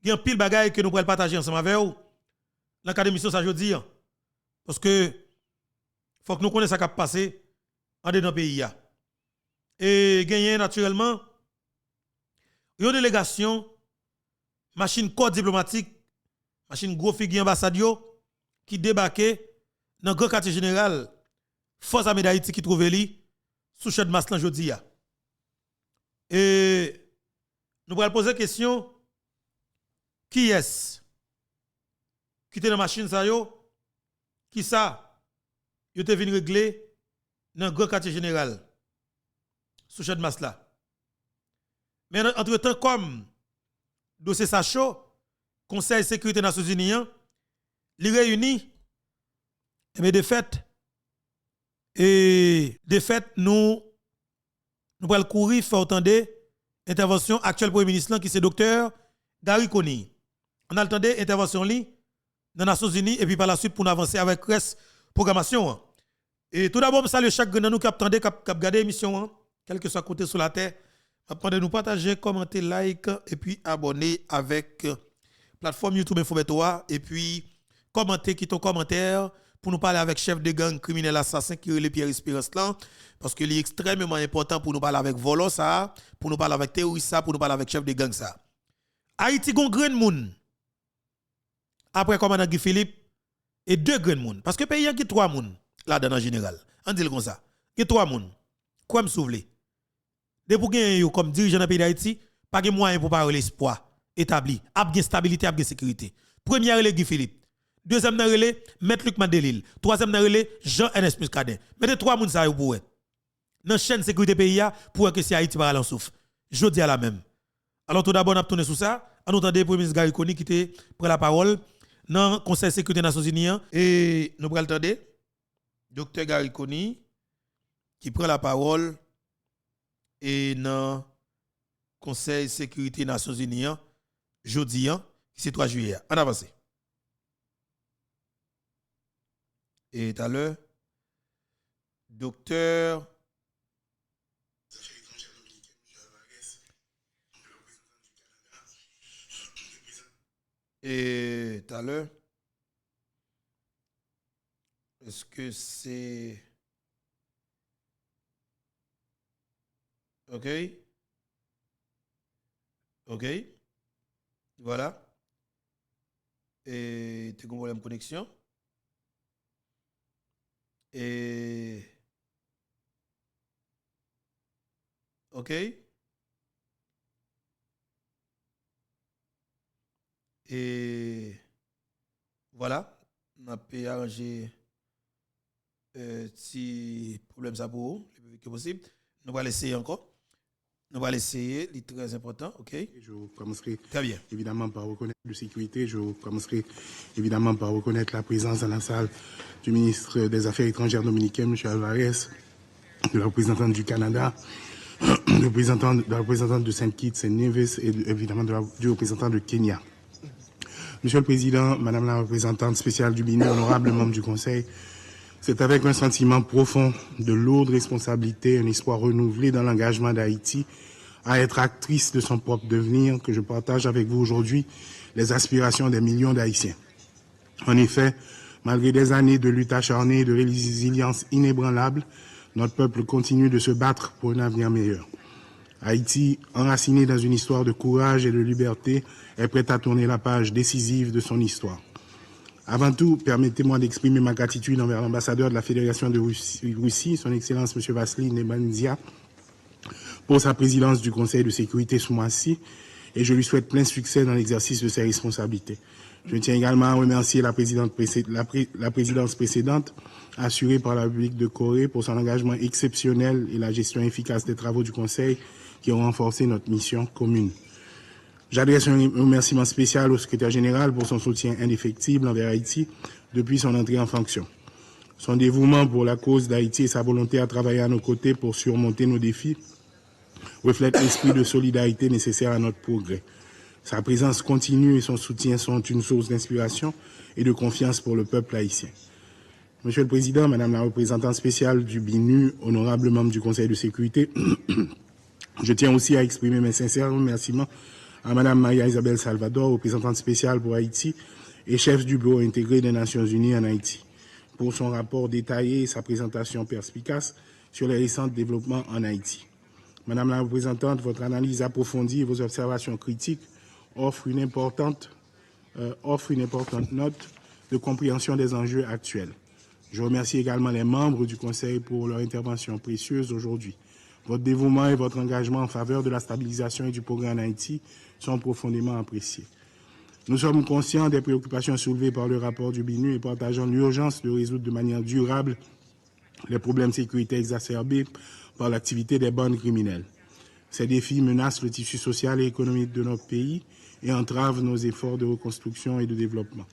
Il y a un pile bagaille que nous pourrons partager ensemble avec vous. Dans le cadre de l'émission, ça je dis. Parce que faut que nous connaissions ce qui a passé en dedans du pays. Et gagner naturellement une délégation, machine corps diplomatique, machine gros figure ambassadio qui débarquait dans le grand quartier général, Force Armée d'Haïti qui trouve li sous chef de Maslan jodi. Et nous allons poser la question, qui est-ce qui était dans la machine ça yo? Qui ça? Yo te venu régler dans le grand quartier général sous chef de Masla. Mais entre-temps, comme dossier Sacho, Conseil de sécurité des Nations Unies, les réunit, mais de fait, nous allons courir, faire entendre intervention actuelle Premier ministre qui c'est docteur Gary Koni. On a entendu intervention dans les Nations Unies et puis par la suite pour nous avancer avec la programmation. Et tout d'abord, je salue chaque grand nous qui attendait, qui a regardé l'émission, quel que soit côté sur la terre. Apprenez nous partager, commenter, like et puis abonner avec plateforme YouTube Infobetoa et puis commenter, quitter un commentaire pour nous parler avec chef de gang criminel assassin qui est le Pierre Espérance là parce que c'est extrêmement important pour nous parler avec volant ça, pour nous parler avec terroriste ça, pour nous parler avec chef de gang ça. Haïti gon grand monde. Après commandant Guy Philippe et deux grands monde parce que pays a qui trois monde là-dedans en général. On dit comme ça. Qui trois monde. Quoi me souvler? De pour gagner comme dirigeant dans pays d'Haïti, pas de moyen pour parler l'espoir établi, ap gen stabilité, ap gen sécurité. Premier relais Guy Philippe, deuxième relais Maître Luc Mandelil, troisième relais Jean-Ernest Muscadet. Mettez trois moun sa yo pour dans chaîne sécurité pays pour que si Haïti va en souffle. Je dis à la même. Alors tout d'abord on a tourné sur ça, on entendait le premier ministre Gary Koni qui était prend la parole dans le Conseil de sécurité des Nations Unies et nous prenons entendre docteur Gary Koni qui prend la parole et dans le Conseil de sécurité des Nations Unies, jeudi, c'est 3 juillet. On avance. Et tout à l'heure, docteur. Et tout à l'heure, est-ce que c'est. OK. OK. Voilà. Et tu as un problème de connexion. Et. OK. Et. Voilà. On a pu arranger si problème ça pour vous, le plus vite que possible. Nous allons essayer encore. Nous allons essayer, c'est très important, ok? Je commencerai très bien. Évidemment par reconnaître la sécurité. Je commencerai évidemment par reconnaître la présence dans la salle du ministre des Affaires étrangères dominicain, M. Alvarez, de la représentante du Canada, de la représentante de Saint-Kitts et Nevis et évidemment du représentant de Kenya. Monsieur le Président, Madame la représentante spéciale du Bénin, honorable membre du Conseil, c'est avec un sentiment profond de lourde responsabilité, un espoir renouvelé dans l'engagement d'Haïti à être actrice de son propre devenir que je partage avec vous aujourd'hui les aspirations des millions d'Haïtiens. En effet, malgré des années de lutte acharnée et de résilience inébranlable, notre peuple continue de se battre pour un avenir meilleur. Haïti, enraciné dans une histoire de courage et de liberté, est prête à tourner la page décisive de son histoire. Avant tout, permettez-moi d'exprimer ma gratitude envers l'ambassadeur de la Fédération de Russie, son Excellence M. Vassili Nebensia, pour sa présidence du Conseil de sécurité ce mois-ci, et je lui souhaite plein succès dans l'exercice de ses responsabilités. Je tiens également à remercier la présidence précédente, assurée par la République de Corée, pour son engagement exceptionnel et la gestion efficace des travaux du Conseil qui ont renforcé notre mission commune. J'adresse un remerciement spécial au secrétaire général pour son soutien indéfectible envers Haïti depuis son entrée en fonction. Son dévouement pour la cause d'Haïti et sa volonté à travailler à nos côtés pour surmonter nos défis reflètent l'esprit de solidarité nécessaire à notre progrès. Sa présence continue et son soutien sont une source d'inspiration et de confiance pour le peuple haïtien. Monsieur le Président, Madame la représentante spéciale du BINU, honorable membre du Conseil de sécurité, je tiens aussi à exprimer mes sincères remerciements à Mme Maria Isabelle Salvador, représentante spéciale pour Haïti et chef du bureau intégré des Nations Unies en Haïti, pour son rapport détaillé et sa présentation perspicace sur les récents développements en Haïti. Madame la représentante, votre analyse approfondie et vos observations critiques offrent une importante note de compréhension des enjeux actuels. Je remercie également les membres du Conseil pour leur intervention précieuse aujourd'hui. Votre dévouement et votre engagement en faveur de la stabilisation et du progrès en Haïti sont profondément appréciés. Nous sommes conscients des préoccupations soulevées par le rapport du BINU et partageons l'urgence de résoudre de manière durable les problèmes de sécurité exacerbés par l'activité des bandes criminelles. Ces défis menacent le tissu social et économique de notre pays et entravent nos efforts de reconstruction et de développement.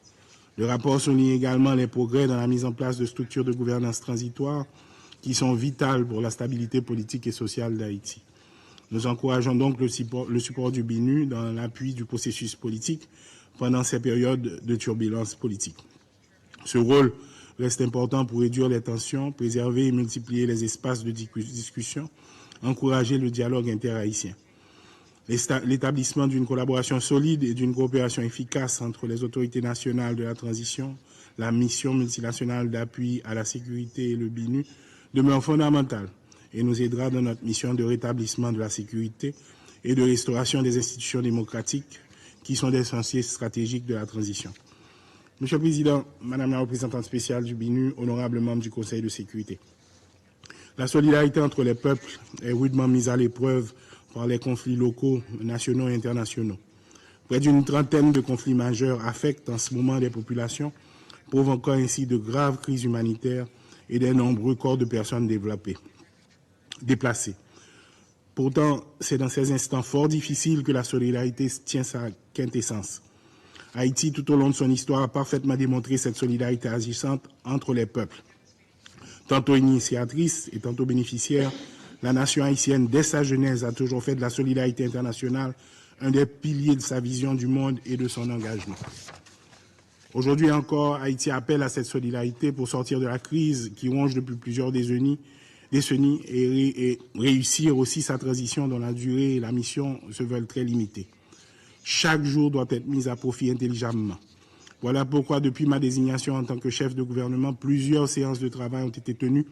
Le rapport souligne également les progrès dans la mise en place de structures de gouvernance transitoires qui sont vitales pour la stabilité politique et sociale d'Haïti. Nous encourageons donc le support du BINU dans l'appui du processus politique pendant ces périodes de turbulence politique. Ce rôle reste important pour réduire les tensions, préserver et multiplier les espaces de discussion, encourager le dialogue interhaïtien. L'établissement d'une collaboration solide et d'une coopération efficace entre les autorités nationales de la transition, la mission multinationale d'appui à la sécurité et le BINU demeure fondamentale et nous aidera dans notre mission de rétablissement de la sécurité et de restauration des institutions démocratiques qui sont des chantiers stratégiques de la transition. Monsieur le Président, Madame la représentante spéciale du BINU, honorables membres du Conseil de sécurité, la solidarité entre les peuples est rudement mise à l'épreuve par les conflits locaux, nationaux et internationaux. Près d'une trentaine de conflits majeurs affectent en ce moment les populations, provoquant ainsi de graves crises humanitaires et des nombreux corps de personnes déplacées. Pourtant, c'est dans ces instants fort difficiles que la solidarité tient sa quintessence. Haïti, tout au long de son histoire, a parfaitement démontré cette solidarité agissante entre les peuples. Tantôt initiatrice et tantôt bénéficiaire, la nation haïtienne, dès sa genèse, a toujours fait de la solidarité internationale un des piliers de sa vision du monde et de son engagement. Aujourd'hui encore, Haïti appelle à cette solidarité pour sortir de la crise qui ronge depuis plusieurs décennies et réussir aussi sa transition dont la durée et la mission se veulent très limitées. Chaque jour doit être mis à profit intelligemment. Voilà pourquoi, depuis ma désignation en tant que chef de gouvernement, plusieurs séances de travail ont été tenues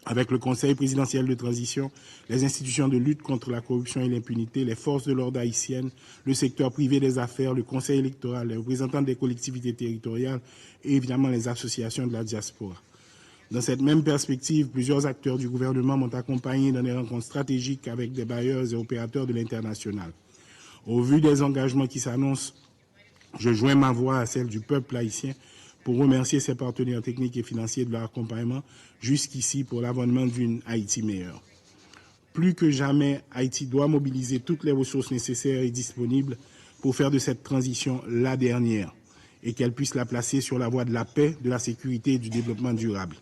avec le Conseil présidentiel de transition, les institutions de lutte contre la corruption et l'impunité, les forces de l'ordre haïtiennes, le secteur privé des affaires, le Conseil électoral, les représentants des collectivités territoriales et évidemment les associations de la diaspora. Dans cette même perspective, plusieurs acteurs du gouvernement m'ont accompagné dans des rencontres stratégiques avec des bailleurs et opérateurs de l'international. Au vu des engagements qui s'annoncent, je joins ma voix à celle du peuple haïtien pour remercier ses partenaires techniques et financiers de leur accompagnement jusqu'ici pour l'avènement d'une Haïti meilleure. Plus que jamais, Haïti doit mobiliser toutes les ressources nécessaires et disponibles pour faire de cette transition la dernière et qu'elle puisse la placer sur la voie de la paix, de la sécurité et du développement durable.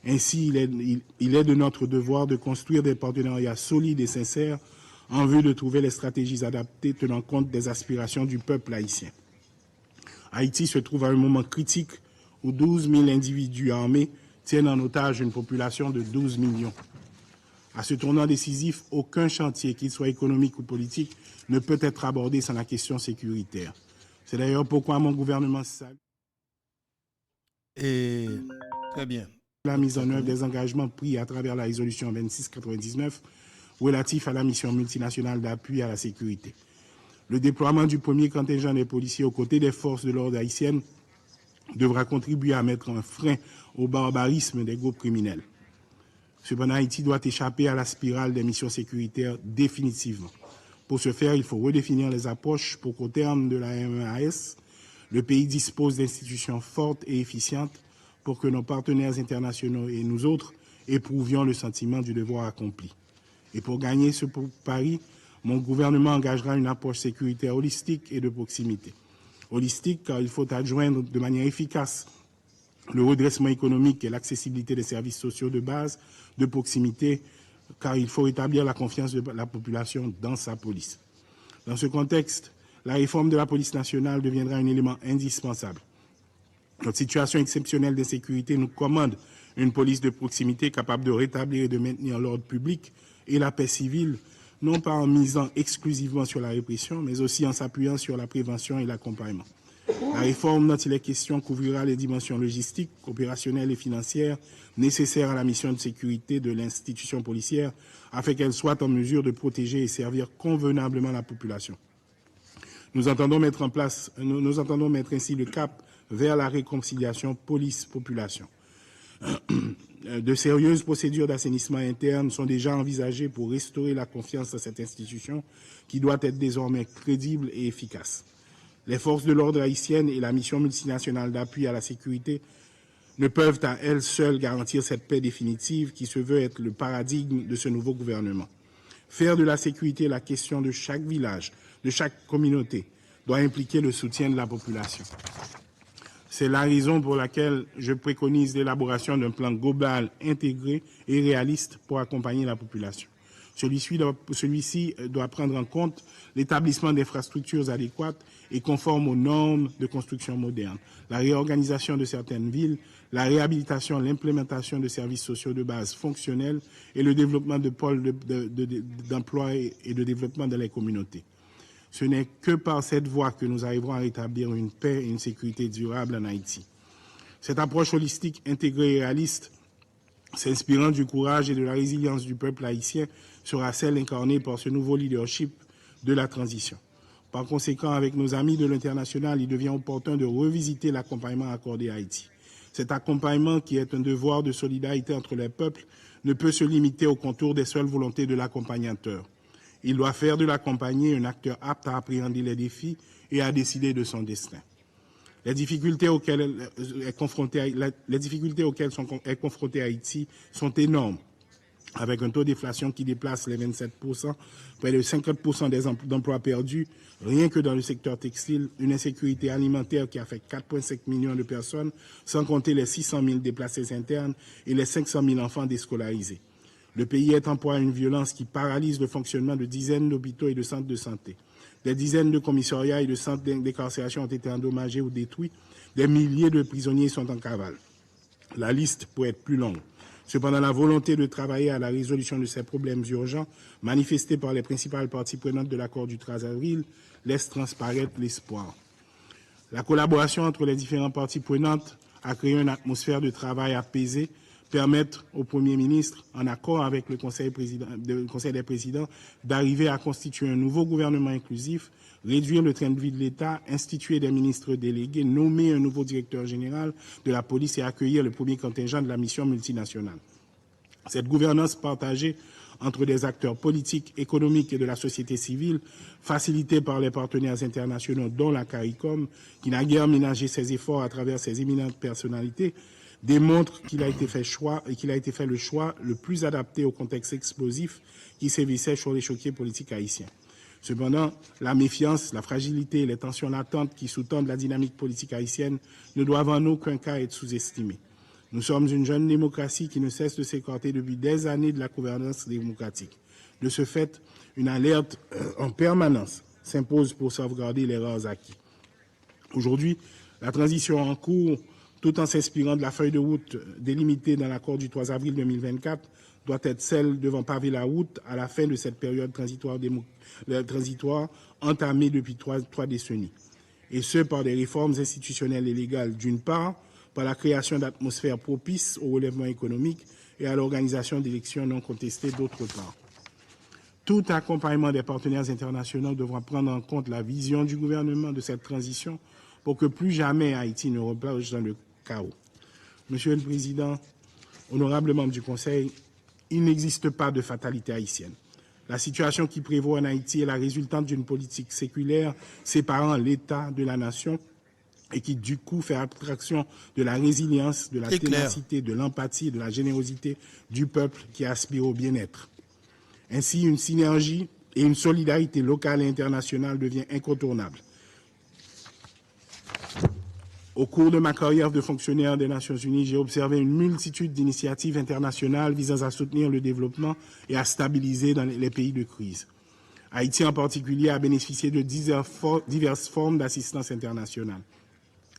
Ainsi, il est de notre devoir de construire des partenariats solides et sincères en vue de trouver les stratégies adaptées tenant compte des aspirations du peuple haïtien. Haïti se trouve à un moment critique où 12 000 individus armés tiennent en otage une population de 12 millions. À ce tournant décisif, aucun chantier, qu'il soit économique ou politique, ne peut être abordé sans la question sécuritaire. C'est d'ailleurs pourquoi mon gouvernement salue très bien. La mise en œuvre des engagements pris à travers la résolution 2699 relatif à la mission multinationale d'appui à la sécurité. Le déploiement du premier contingent des policiers aux côtés des forces de l'ordre haïtiennes devra contribuer à mettre un frein au barbarisme des groupes criminels. Cependant, Haïti doit échapper à la spirale des missions sécuritaires définitivement. Pour ce faire, il faut redéfinir les approches pour qu'au terme de la MEAS, le pays dispose d'institutions fortes et efficientes pour que nos partenaires internationaux et nous autres éprouvions le sentiment du devoir accompli. Et pour gagner ce pari, mon gouvernement engagera une approche sécuritaire holistique et de proximité. Holistique car il faut adjoindre de manière efficace le redressement économique et l'accessibilité des services sociaux de base, de proximité, car il faut rétablir la confiance de la population dans sa police. Dans ce contexte, la réforme de la police nationale deviendra un élément indispensable. Notre situation exceptionnelle d'insécurité nous commande une police de proximité capable de rétablir et de maintenir l'ordre public et la paix civile non pas en misant exclusivement sur la répression, mais aussi en s'appuyant sur la prévention et l'accompagnement. La réforme dont il est question couvrira les dimensions logistiques, opérationnelles et financières nécessaires à la mission de sécurité de l'institution policière afin qu'elle soit en mesure de protéger et servir convenablement la population. Nous entendons mettre ainsi le cap vers la réconciliation police-population. De sérieuses procédures d'assainissement interne sont déjà envisagées pour restaurer la confiance dans cette institution qui doit être désormais crédible et efficace. Les forces de l'ordre haïtiennes et la mission multinationale d'appui à la sécurité ne peuvent à elles seules garantir cette paix définitive qui se veut être le paradigme de ce nouveau gouvernement. Faire de la sécurité la question de chaque village, de chaque communauté, doit impliquer le soutien de la population. C'est la raison pour laquelle je préconise l'élaboration d'un plan global intégré et réaliste pour accompagner la population. Celui-ci doit prendre en compte l'établissement d'infrastructures adéquates et conformes aux normes de construction moderne, la réorganisation de certaines villes, la réhabilitation, l'implémentation de services sociaux de base fonctionnels et le développement de pôles d'emploi et de développement dans les communautés. Ce n'est que par cette voie que nous arriverons à rétablir une paix et une sécurité durable en Haïti. Cette approche holistique, intégrée et réaliste, s'inspirant du courage et de la résilience du peuple haïtien, sera celle incarnée par ce nouveau leadership de la transition. Par conséquent, avec nos amis de l'international, il devient opportun de revisiter l'accompagnement accordé à Haïti. Cet accompagnement, qui est un devoir de solidarité entre les peuples, ne peut se limiter au contour des seules volontés de l'accompagnateur. Il doit faire de l'accompagné un acteur apte à appréhender les défis et à décider de son destin. Les difficultés auxquelles est confronté Haïti sont énormes, avec un taux d'inflation qui déplace les 27%, près de 50% des emplois perdus, rien que dans le secteur textile, une insécurité alimentaire qui affecte 4,5 millions de personnes, sans compter les 600 000 déplacés internes et les 500 000 enfants déscolarisés. Le pays est en proie à une violence qui paralyse le fonctionnement de dizaines d'hôpitaux et de centres de santé. Des dizaines de commissariats et de centres d'incarcération ont été endommagés ou détruits. Des milliers de prisonniers sont en cavale. La liste pourrait être plus longue. Cependant, la volonté de travailler à la résolution de ces problèmes urgents, manifestée par les principales parties prenantes de l'accord du 13 avril, laisse transparaître l'espoir. La collaboration entre les différentes parties prenantes a créé une atmosphère de travail apaisée, permettre au Premier ministre, en accord avec le Conseil des présidents, d'arriver à constituer un nouveau gouvernement inclusif, réduire le train de vie de l'État, instituer des ministres délégués, nommer un nouveau directeur général de la police et accueillir le premier contingent de la mission multinationale. Cette gouvernance partagée entre des acteurs politiques, économiques et de la société civile, facilitée par les partenaires internationaux dont la CARICOM, qui n'a guère ménagé ses efforts à travers ses éminentes personnalités, démontre qu'il a été fait le choix le plus adapté au contexte explosif qui sévissait sur l'échiquier politique haïtien. Cependant, la méfiance, la fragilité et les tensions latentes qui sous-tendent la dynamique politique haïtienne ne doivent en aucun cas être sous-estimées. Nous sommes une jeune démocratie qui ne cesse de s'écarter depuis des années de la gouvernance démocratique. De ce fait, une alerte en permanence s'impose pour sauvegarder les rares acquis. Aujourd'hui, la transition en cours, tout en s'inspirant de la feuille de route délimitée dans l'accord du 3 avril 2024, doit être celle devant paver la route à la fin de cette période transitoire entamée depuis trois décennies. Et ce, par des réformes institutionnelles et légales d'une part, par la création d'atmosphères propices au relèvement économique et à l'organisation d'élections non contestées d'autre part. Tout accompagnement des partenaires internationaux devra prendre en compte la vision du gouvernement de cette transition pour que plus jamais Haïti ne replonge dans le chaos. Monsieur le Président, honorables membres du Conseil, il n'existe pas de fatalité haïtienne. La situation qui prévaut en Haïti est la résultante d'une politique séculaire séparant l'État de la nation et qui, du coup, fait abstraction de la résilience, de la ténacité, de l'empathie, de la générosité du peuple qui aspire au bien-être. Ainsi, une synergie et une solidarité locale et internationale devient incontournable. Au cours de ma carrière de fonctionnaire des Nations Unies, j'ai observé une multitude d'initiatives internationales visant à soutenir le développement et à stabiliser dans les pays de crise. Haïti en particulier a bénéficié de diverses formes d'assistance internationale,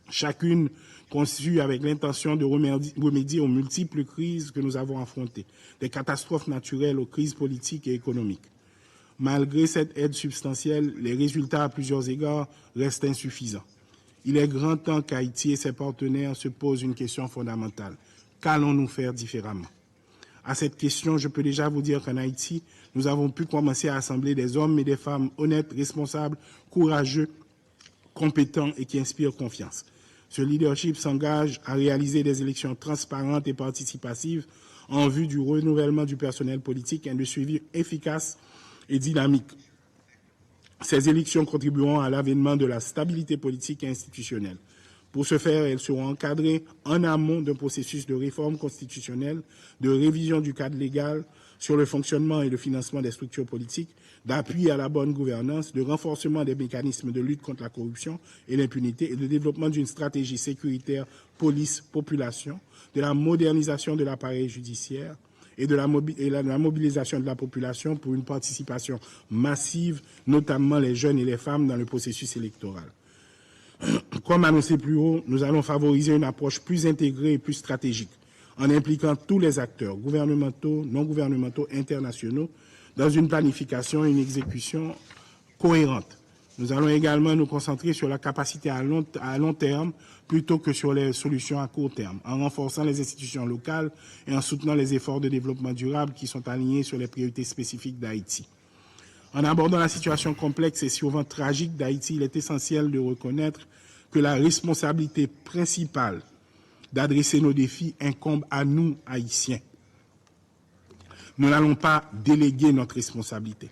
chacune conçue avec l'intention de remédier aux multiples crises que nous avons affrontées, des catastrophes naturelles aux crises politiques et économiques. Malgré cette aide substantielle, les résultats à plusieurs égards restent insuffisants. Il est grand temps qu'Haïti et ses partenaires se posent une question fondamentale. Qu'allons-nous faire différemment? À cette question, je peux déjà vous dire qu'en Haïti, nous avons pu commencer à assembler des hommes et des femmes honnêtes, responsables, courageux, compétents et qui inspirent confiance. Ce leadership s'engage à réaliser des élections transparentes et participatives en vue du renouvellement du personnel politique et de suivi efficace et dynamique. Ces élections contribueront à l'avènement de la stabilité politique et institutionnelle. Pour ce faire, elles seront encadrées en amont d'un processus de réforme constitutionnelle, de révision du cadre légal sur le fonctionnement et le financement des structures politiques, d'appui à la bonne gouvernance, de renforcement des mécanismes de lutte contre la corruption et l'impunité et de développement d'une stratégie sécuritaire police-population, de la modernisation de l'appareil judiciaire et de la mobilisation de la population pour une participation massive, notamment les jeunes et les femmes, dans le processus électoral. Comme annoncé plus haut, nous allons favoriser une approche plus intégrée et plus stratégique, en impliquant tous les acteurs, gouvernementaux, non gouvernementaux, internationaux, dans une planification et une exécution cohérente. Nous allons également nous concentrer sur la capacité à long terme plutôt que sur les solutions à court terme, en renforçant les institutions locales et en soutenant les efforts de développement durable qui sont alignés sur les priorités spécifiques d'Haïti. En abordant la situation complexe et souvent tragique d'Haïti, il est essentiel de reconnaître que la responsabilité principale d'adresser nos défis incombe à nous, Haïtiens. Nous n'allons pas déléguer notre responsabilité.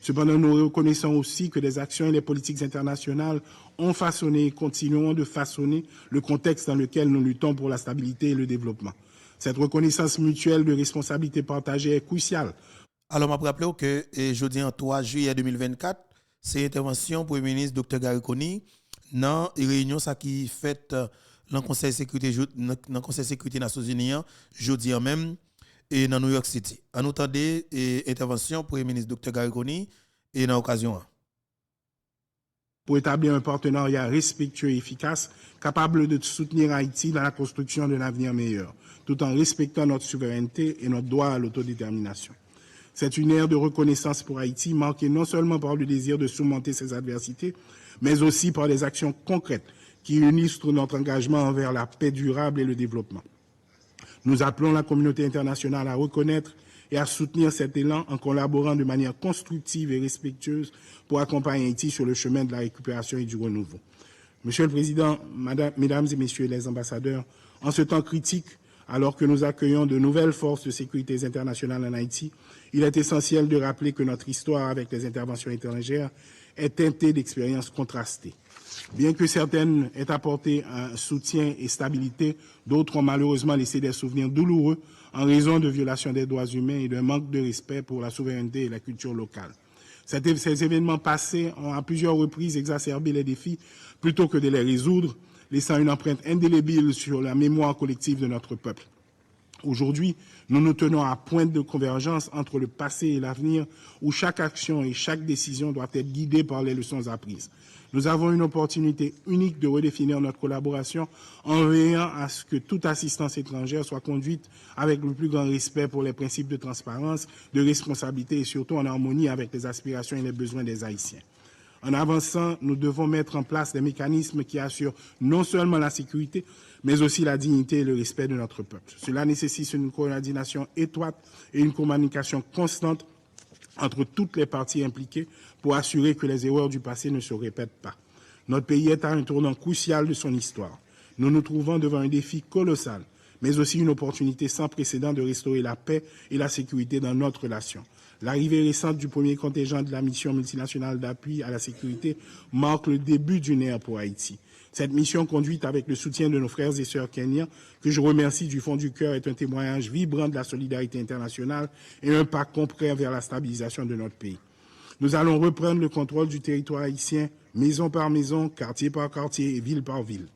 Cependant, nous reconnaissons aussi que les actions et les politiques internationales ont façonné et continueront de façonner le contexte dans lequel nous luttons pour la stabilité et le développement. Cette reconnaissance mutuelle de responsabilité partagée est cruciale. Alors, je me rappelle que jeudi 3 juillet 2024, c'est intervention pour le ministre Dr. Gary Coney dans une réunion qui fait dans le Conseil de sécurité des Nations Unies jeudi même et dans New York City. En entendant intervention pour le ministre Dr. Gary Coney et dans l'occasion. Pour établir un partenariat respectueux et efficace, capable de soutenir Haïti dans la construction d'un avenir meilleur, tout en respectant notre souveraineté et notre droit à l'autodétermination. C'est une ère de reconnaissance pour Haïti, marquée non seulement par le désir de surmonter ses adversités, mais aussi par des actions concrètes qui illustrent notre engagement envers la paix durable et le développement. Nous appelons la communauté internationale à reconnaître et à soutenir cet élan en collaborant de manière constructive et respectueuse pour accompagner Haïti sur le chemin de la récupération et du renouveau. Monsieur le Président, Mesdames et Messieurs les ambassadeurs, en ce temps critique, alors que nous accueillons de nouvelles forces de sécurité internationales en Haïti, il est essentiel de rappeler que notre histoire avec les interventions étrangères est teintée d'expériences contrastées. Bien que certaines aient apporté un soutien et stabilité, d'autres ont malheureusement laissé des souvenirs douloureux en raison de violations des droits humains et d'un manque de respect pour la souveraineté et la culture locale. Ces événements passés ont à plusieurs reprises exacerbé les défis plutôt que de les résoudre, laissant une empreinte indélébile sur la mémoire collective de notre peuple. Aujourd'hui, nous nous tenons à point de convergence entre le passé et l'avenir, où chaque action et chaque décision doit être guidée par les leçons apprises. Nous avons une opportunité unique de redéfinir notre collaboration en veillant à ce que toute assistance étrangère soit conduite avec le plus grand respect pour les principes de transparence, de responsabilité et surtout en harmonie avec les aspirations et les besoins des Haïtiens. En avançant, nous devons mettre en place des mécanismes qui assurent non seulement la sécurité, mais aussi la dignité et le respect de notre peuple. Cela nécessite une coordination étroite et une communication constante entre toutes les parties impliquées pour assurer que les erreurs du passé ne se répètent pas. Notre pays est à un tournant crucial de son histoire. Nous nous trouvons devant un défi colossal, mais aussi une opportunité sans précédent de restaurer la paix et la sécurité dans notre relation. L'arrivée récente du premier contingent de la mission multinationale d'appui à la sécurité marque le début d'une ère pour Haïti. Cette mission, conduite avec le soutien de nos frères et sœurs kenyans, que je remercie du fond du cœur, est un témoignage vibrant de la solidarité internationale et un pas concret vers la stabilisation de notre pays. Nous allons reprendre le contrôle du territoire haïtien, maison par maison, quartier par quartier et ville par ville.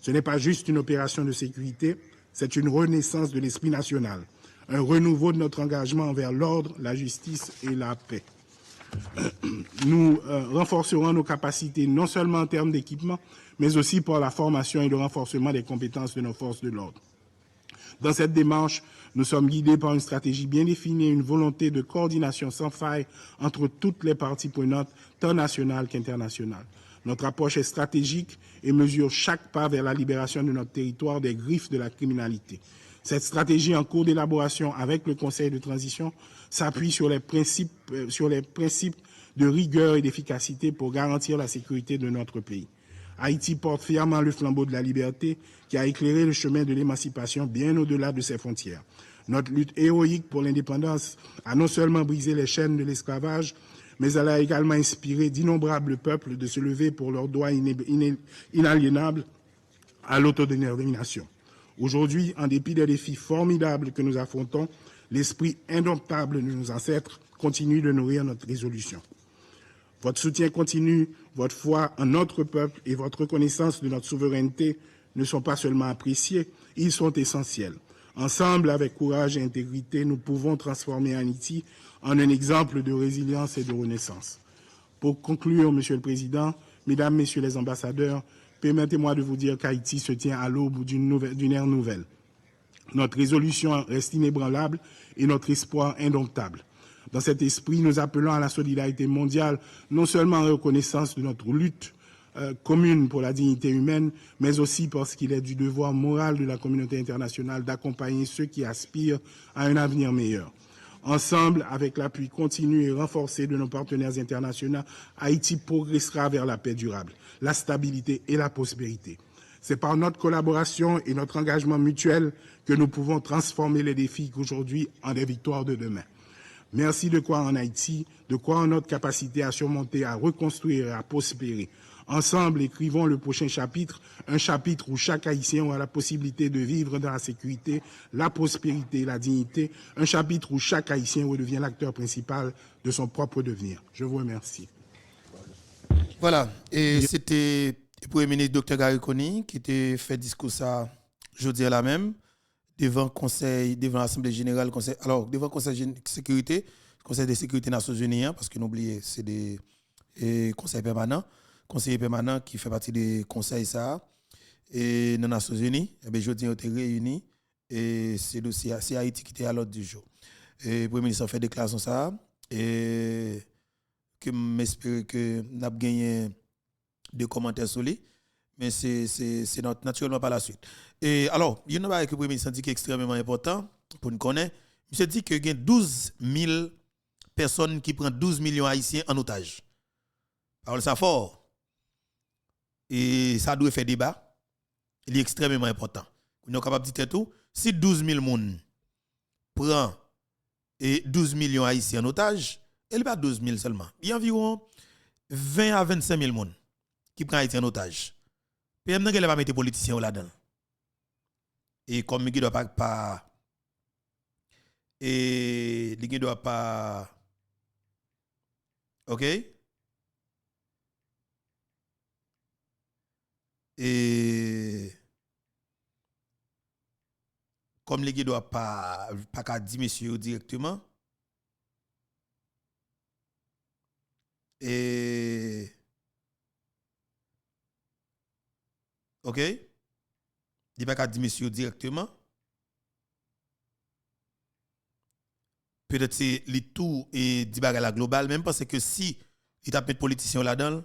Ce n'est pas juste une opération de sécurité, c'est une renaissance de l'esprit national, un renouveau de notre engagement envers l'ordre, la justice et la paix. Nous renforcerons nos capacités non seulement en termes d'équipement, mais aussi par la formation et le renforcement des compétences de nos forces de l'ordre. Dans cette démarche, nous sommes guidés par une stratégie bien définie et une volonté de coordination sans faille entre toutes les parties prenantes, tant nationales qu'internationales. Notre approche est stratégique et mesure chaque pas vers la libération de notre territoire des griffes de la criminalité. Cette stratégie en cours d'élaboration avec le Conseil de transition s'appuie sur les principes de rigueur et d'efficacité pour garantir la sécurité de notre pays. Haïti porte fièrement le flambeau de la liberté qui a éclairé le chemin de l'émancipation bien au-delà de ses frontières. Notre lutte héroïque pour l'indépendance a non seulement brisé les chaînes de l'esclavage, mais elle a également inspiré d'innombrables peuples de se lever pour leurs droits inaliénables à l'autodétermination. Aujourd'hui, en dépit des défis formidables que nous affrontons, l'esprit indomptable de nos ancêtres continue de nourrir notre résolution. Votre soutien continu, votre foi en notre peuple et votre reconnaissance de notre souveraineté ne sont pas seulement appréciés, ils sont essentiels. Ensemble, avec courage et intégrité, nous pouvons transformer Haïti en un exemple de résilience et de renaissance. Pour conclure, Monsieur le Président, Mesdames, Messieurs les ambassadeurs, permettez-moi de vous dire qu'Haïti se tient à l'aube d'une ère nouvelle. Notre résolution reste inébranlable et notre espoir indomptable. Dans cet esprit, nous appelons à la solidarité mondiale, non seulement en reconnaissance de notre lutte commune pour la dignité humaine, mais aussi parce qu'il est du devoir moral de la communauté internationale d'accompagner ceux qui aspirent à un avenir meilleur. Ensemble, avec l'appui continu et renforcé de nos partenaires internationaux, Haïti progressera vers la paix durable, la stabilité et la prospérité. C'est par notre collaboration et notre engagement mutuel que nous pouvons transformer les défis d'aujourd'hui en des victoires de demain. Merci de croire en Haïti, de croire en notre capacité à surmonter, à reconstruire et à prospérer. Ensemble, écrivons le prochain chapitre, un chapitre où chaque Haïtien aura la possibilité de vivre dans la sécurité, la prospérité et la dignité, un chapitre où chaque Haïtien redevient l'acteur principal de son propre devenir. Je vous remercie. Voilà, et c'était le Premier ministre Dr. Gary Coney qui était fait discours ça jeudi à la même devant Conseil, devant l'Assemblée générale, alors devant Conseil de sécurité, Conseil de sécurité des Nations Unies, parce que n'oubliez, c'est des conseils permanents. Conseiller permanent qui fait partie des conseils ça et dans les Nations Unies, et bien jeudi on était réunis et c'est Haïti qui était à l'ordre du jour. Et le Premier ministre a fait déclaration ça et que m'espère que n'a gagné des commentaires sur lui, mais c'est naturellement par la suite. Et alors, il y a un bail que le Premier ministre dit qui est extrêmement important pour nous connaître. Il se dit que il y a 12 000 personnes qui prennent 12 millions haïtiens en otage. Parole ça fort. Et ça doit faire débat. Il est extrêmement important. Nous sommes capables de dire tout. Si 12 000 personnes prennent 12 millions haïtiens en otage, il n'y a pas 12 000 seulement. Il y a environ 20 à 25 000 personnes qui prennent Haïti en otage. PM n'a pas mettre politiciens là-dedans. Et comme il ne doit pas et il ne doit pas OK? Et comme les ne doit pas dire monsieur directement et OK? Il pas dire monsieur directement. Peut-être c'est les tout et dit la globale même parce que si il t'a mis politicien là-dedans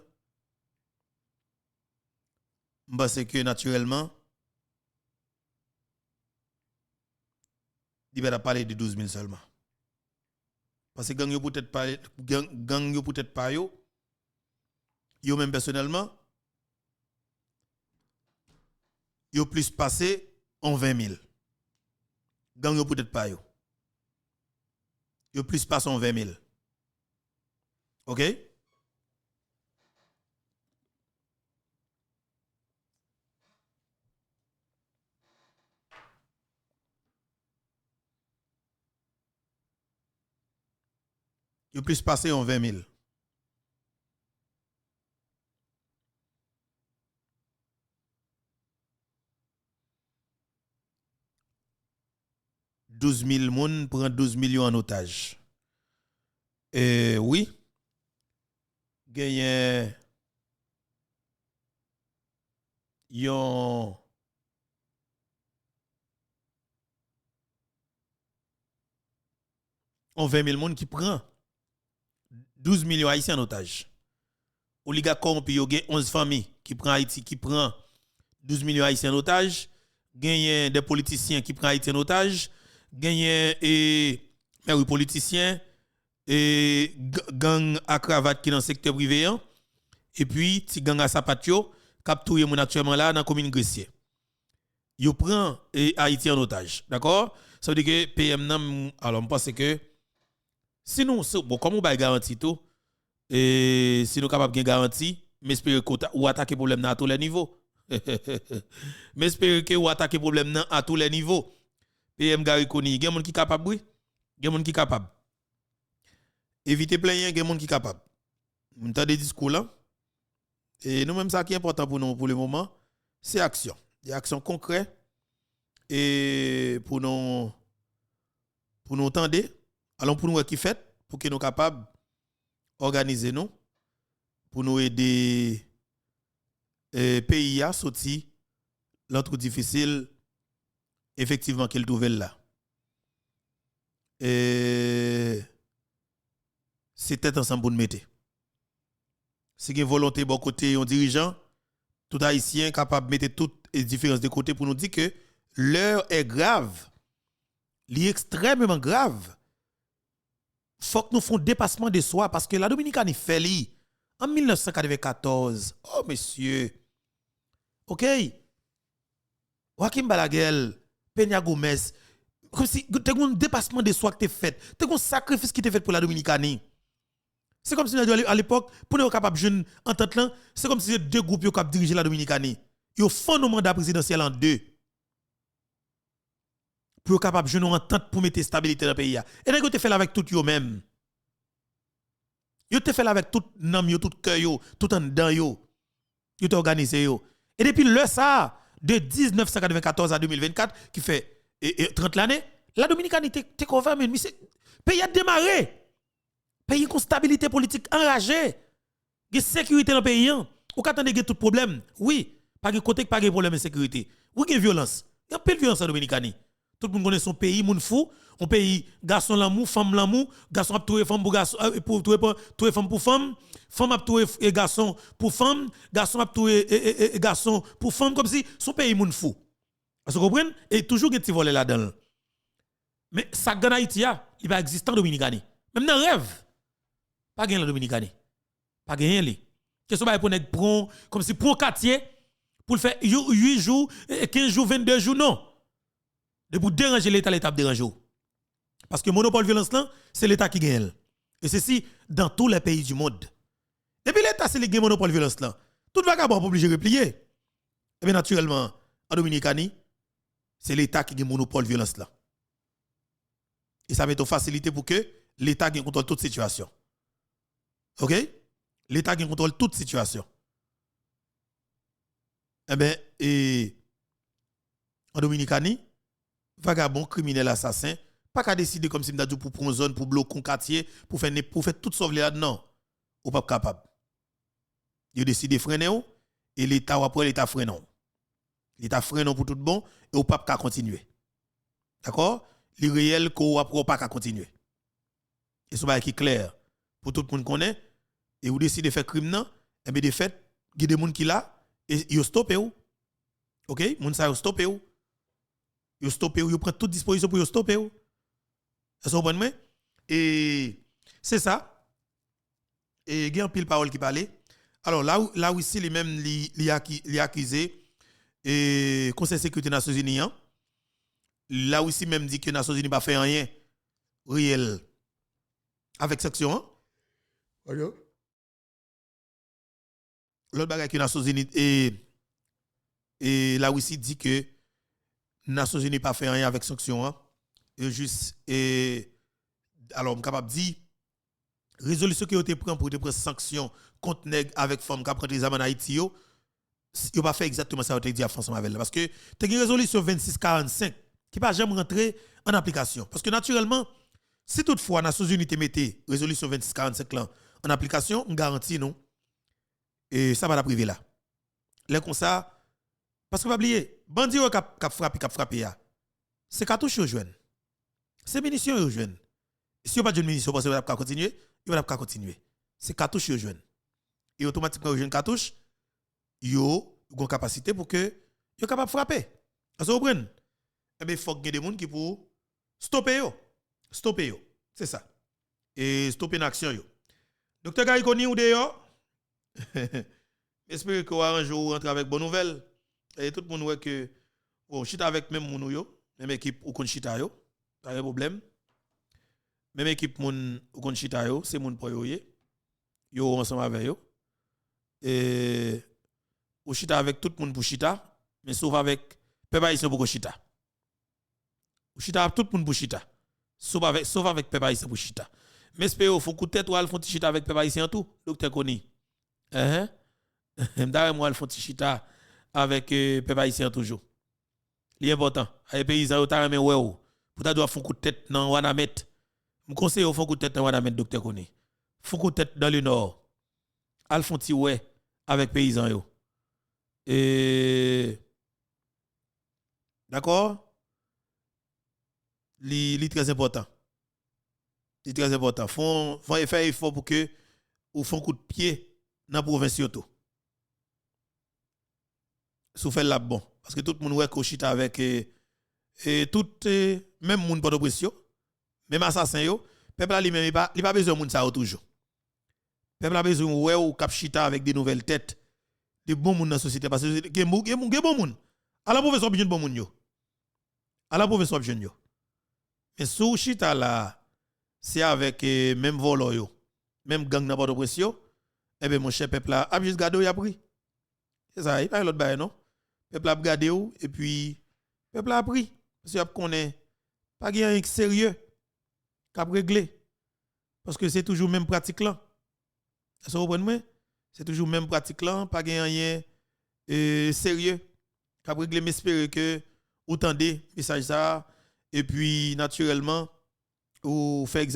parce que naturellement il va parler de 12 000 seulement. Parce que gang yo peut-être pas gang yo peut-être pas yo même personnellement yo plus passé en 20 000. Gang yo peut-être pas yo. Yo plus passé en 20 000. OK? Yo plus passé en 20 000. « 12 000 personnes prennent 12 millions en otage. Et oui, gagne yon on 20 000 monde qui prend 12 millions haïtiens en otage. Oligarque corrompu yo gen 11 familles qui prend Haïti qui prend 12 millions haïtiens en otage, gagne des politiciens qui prend Haïti en otage, gagne mais oui politiciens et gang à cravate qui dans le secteur privé et puis ti gang à sapatio k'ap touye moun actuellement là dans commune Gressier. Yo prend Haïti en otage, d'accord? Ça veut dire que PM nan alors on pense que si nous bon comme on ba garantie tout et si nous capable de garantie, mais espère que ou attaquer problème à tous les niveaux. Mais espère que ou attaquer problème à tous les niveaux. PM Gary Koni, il y a monde qui capable oui, il y a monde qui capable. Éviter plein il y a monde qui capable. On t'a des discours là. Et nous même ça qui est important pour nous pour le moment, c'est action. Des actions concrètes et pour nous tendre, allons pour nous qui fait pour que nous capables organiser nous pour nous aider pays à sortir l'entrée difficile effectivement qu'elle trouve là. Et c'est ensemble pour nous mettre. C'est une volonté bon côté un dirigeant tout haïtien capable de mettre toutes les différences de côté pour nous dire que l'heure est grave. Elle est extrêmement grave. Faut que nous fassions dépassement de soi parce que la Dominicanie fait li en 1994. Oh monsieur. OK. Joaquim Balaguer, Peña Gomez, comme si tu as un dépassement de soi que tu fait, tu as un sacrifice qui tu fait pour la Dominicanie. C'est comme si à l'époque pour nous capable jeune entente là, c'est comme si deux groupes qui capable diriger la Dominicanie. Ils font nos mandats présidentiels en deux. Pour capable jeune entente pour mettre stabilité dans le pays. Et donc tu fait avec tout yo même. Yo te fait avec tout nam yo, tout cœur yo, tout en dedans yo. Yo te organisé yo. Et depuis le ça de 1994 à 2024 qui fait 30 l'année, la Dominicanie te couvert mais pays a démarré. Pays con stabilité politique enragée. Ge sécurité dans le pays. Ou qu'attendez ge tout problème. Oui, pas de côté pas de problème de sécurité. Oui, ge violence. Il y a peu de violence en Dominicanie. Tout le monde connaît son pays, moun fou. On pays garçon l'amour, femme l'amour, garçon a toué femme pour garçon pour toué femme pour femme, femme a toué garçon pour femme, garçon a toué garçon pour femme comme si son pays moun fou. Vous comprenez? Et toujours gen ti volé là-dedans. Mais ça gagne Haïti il va exister en Dominicanie. Même dans rêve. Pas gagne la Dominicanie. Pas gagne li. Qu'est-ce que pour nèg prend comme si prend quartier pour le faire 8 jours, 15 jours, 22 jours non. De pour déranger l'État dérange. Parce que monopole violence là, c'est l'État qui gagne. Et ceci dans tous les pays du monde. Et puis l'État c'est le gagne monopole violence là. Tout vagabond obligé de replier. Et bien naturellement en Dominicanie, c'est l'État qui gagne monopole violence là. Et ça met une facilité pour que l'État gagne contrôle toute situation. OK? L'État gagne contrôle toute situation. Eh bien en Dominicanie, vagabond, criminel, assassin, pas qu'à décider comme si m'dadou pour prendre zone, pour bloquer un quartier, pour faire tout sauver là non, ou pas capable. Yo décide de freiner et l'État ou après l'État freine. L'État freine pour tout bon et ou pas qu'à continuer. D'accord? Le réel ko après pas qu'à continuer. Et c'est qui clair pour tout le monde connaît et ou décide de faire crime non, et bien de fait, il y a des gens qui là et yo stoppé ou. OK? Moun sa yo stoppé ou. Yo stoppé ou, yo prend toute disposition pour yo stopper ou. Est-ce que vous comprenez? Et c'est ça. Et il y a un pile parole qui parlait. Alors là où ici, les mêmes li accusé et Conseil de sécurité des Nations Unies. Là où ici même dit que les Nations Unies pas fait rien réel avec section 1. L'autre bagage que les Nations Unies et là où ici dit que les Nations Unies pas fait rien avec section 1. Et juste alors je suis capable de dire résolution qui a été prise pour prendre sanction contre nèg avec femme qui prend des examens en Haïti yo pas fait exactement ça que dit à France avec parce que tu as une résolution 2645 qui pas jamais rentrer en application parce que naturellement si toutefois Nations Unies te mette résolution 2645 là en application on garantit non et ça va la priver là les comme ça parce que pas oublier bandi qui frappé c'est cartouche yo joine c'est munitions yo joine si on pas de munitions, parce que va pas continuer, il va pas continuer. C'est cartouche yo jeune. Et automatiquement jeune cartouche, yo une capacité pour que yo capable de frapper. Vous comprenez? Eh bien, il faut qu'il y ait des gens qui pour stopper yo. Stopper yo. C'est ça. Et stopper l'action yo. Docteur Gary Koni ou de j'espère que vous arrangez ou rentre avec bonne nouvelle. Et tout le monde voit que bon, chita avec même moun yo, même équipe ou kon chita yo, pas de problème. Même équipe moun ou kon chita yo, c'est moun pour yo ensemble avec yo. Et ou chita avec tout le monde pour chita, mais sauf avec peuple haïtien pour chita. Ou chita avec tout le monde pour chita. Sauf avec peuple haïtien pour chita. Mais espère faut coup de tête ou al font chita avec peuple haïtien tout, docteur Koni. D'ailleurs moi al font chita avec peuple haïtien toujours. L'important, les paysans yo ta remen ouais ou pour ta doit font coup de tête dans Wanamet. Me conseille au font coup de tête dans Wanamet docteur Koni. Font coup de tête dans le nord. Al font ti ouais avec paysans yo. Et d'accord? Li très important. Li très important. Font faire effort pour que ou font coup de pied dans province yo tout. Sou fait la bon parce que tout le monde ouais kochita avec tout même monde pas de pression, même assassin yo, peuple là lui même il pas besoin monde ça toujours. Peuple a besoin ouais ou cap chita avec des nouvelles têtes, de bons monde dans la société parce que gen bon monde. À la province obligé bon monde yo. À la province obligé yo. Mais sous chita là c'est avec même volo yo, même gang n'a pas de pression, eh ben mon cher peuple là a juste gardé y a pris. C'est ça, il pas l'autre bail non. Peuple a regardé ou et puis peuple a pris parce que connaît pas rien sérieux qu'a régler parce que c'est toujours même pratique là. Est-ce que vous comprenez? C'est toujours même pratique là, pas rien sérieux qu'a régler, mais espérer que vous tendez message ça et puis naturellement ou fait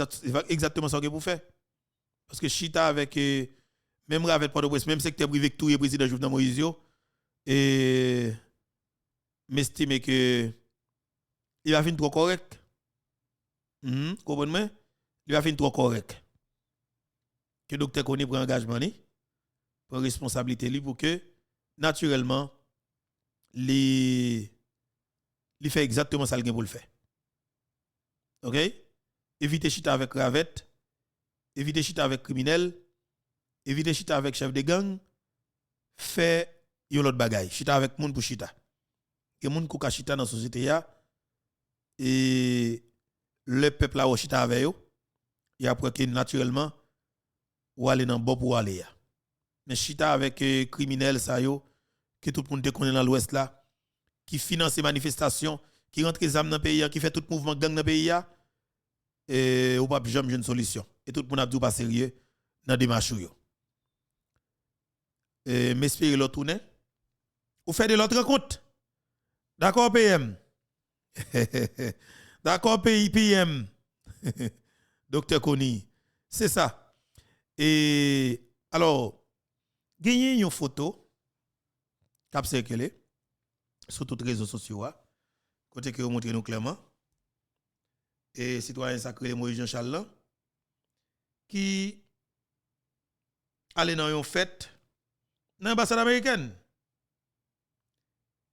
exactement ce que vous faites parce que chita avec même avec Port-au-Prince, même secteur privé que tout le président Jovenel Moïse et m'estime que il va finir trop correct. Comprenez? Il va finir trop correct. Que docteur Koni prend engagement ni, prend responsabilité li pour que naturellement il fait exactement ça qu'il pour le faire. OK? Éviter chita avec ravette, éviter chita avec criminel, éviter chita avec chef de gang, fait yon l'autre bagaille, chita avec moun pour chita. Que moun kou ka chita dans société ya et le peuple là chita avec yo, et après que naturellement ou aller dans bon pour aller ya. Mais chita avec criminel ça yo que tout le monde connaît dans l'ouest là qui finance les manifestations, qui rentre les âmes dans le pays, qui fait tout mouvement gang dans le pays ya et ou pas jamais une solution. Et tout le monde a dit pas sérieux dans démarche yo. Et m'espérer l'autre tourner ou faire de l'autre rencontre. D'accord, PM? D'accord, PM? Docteur Koni. C'est ça. Et alors, gagner une photo qui circulé sur tous les réseaux sociaux, côté que vous montrez nous clairement. Et citoyen sacré Moïse Jean-Charles qui allait dans une fête dans l'ambassade américaine.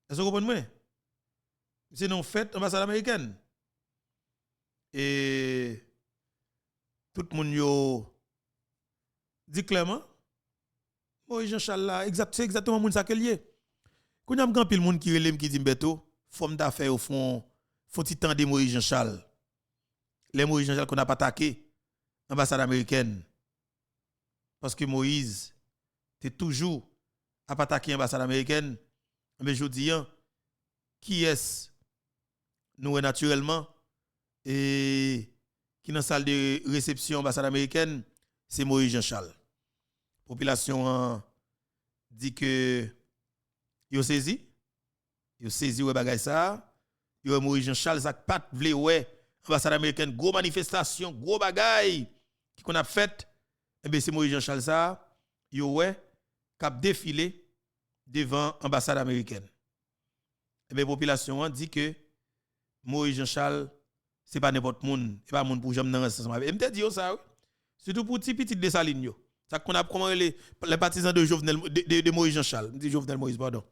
Est-ce que vous comprenez? C'est une fête ambassade américaine. Et tout le monde yo dit clairement, Moïse Jean-Charles, c'est exactement moun ça que lié. Quand y a un pile monde qui relève qui dit Beto, forme d'affaires au fond, faut il temps de Moïse Jean-Charles. Les Moïse Jean-Charles qu'on a pas attaqué ambassade américaine. Parce que Moïse était toujours à pas attaquer ambassade américaine. Mais je dis, qui est-ce nous naturellement et qui dans la salle de réception ambassade américaine, c'est Moïse Jean-Charles. Population dit que yo saisi ouais bagay ça, yo Moïse Jean-Charles ça pas vle ouais ambassade américaine gros manifestation, gros bagay qui qu'on a fait, et ben c'est Moïse Jean-Charles ça, yo ouais cap défilé devant l'ambassade américaine. Et bien, la population dit que Moïse Jean-Charles, c'est pas n'importe monde, c'est pas monde pour jamais dans ensemble. Et me dit ça, oui. Surtout pour petit petit de Saline yo. Ça qu'on a comment les partisans de Jovenel de Moïse Jean-Charles, dit Jovenel Moïse pardon.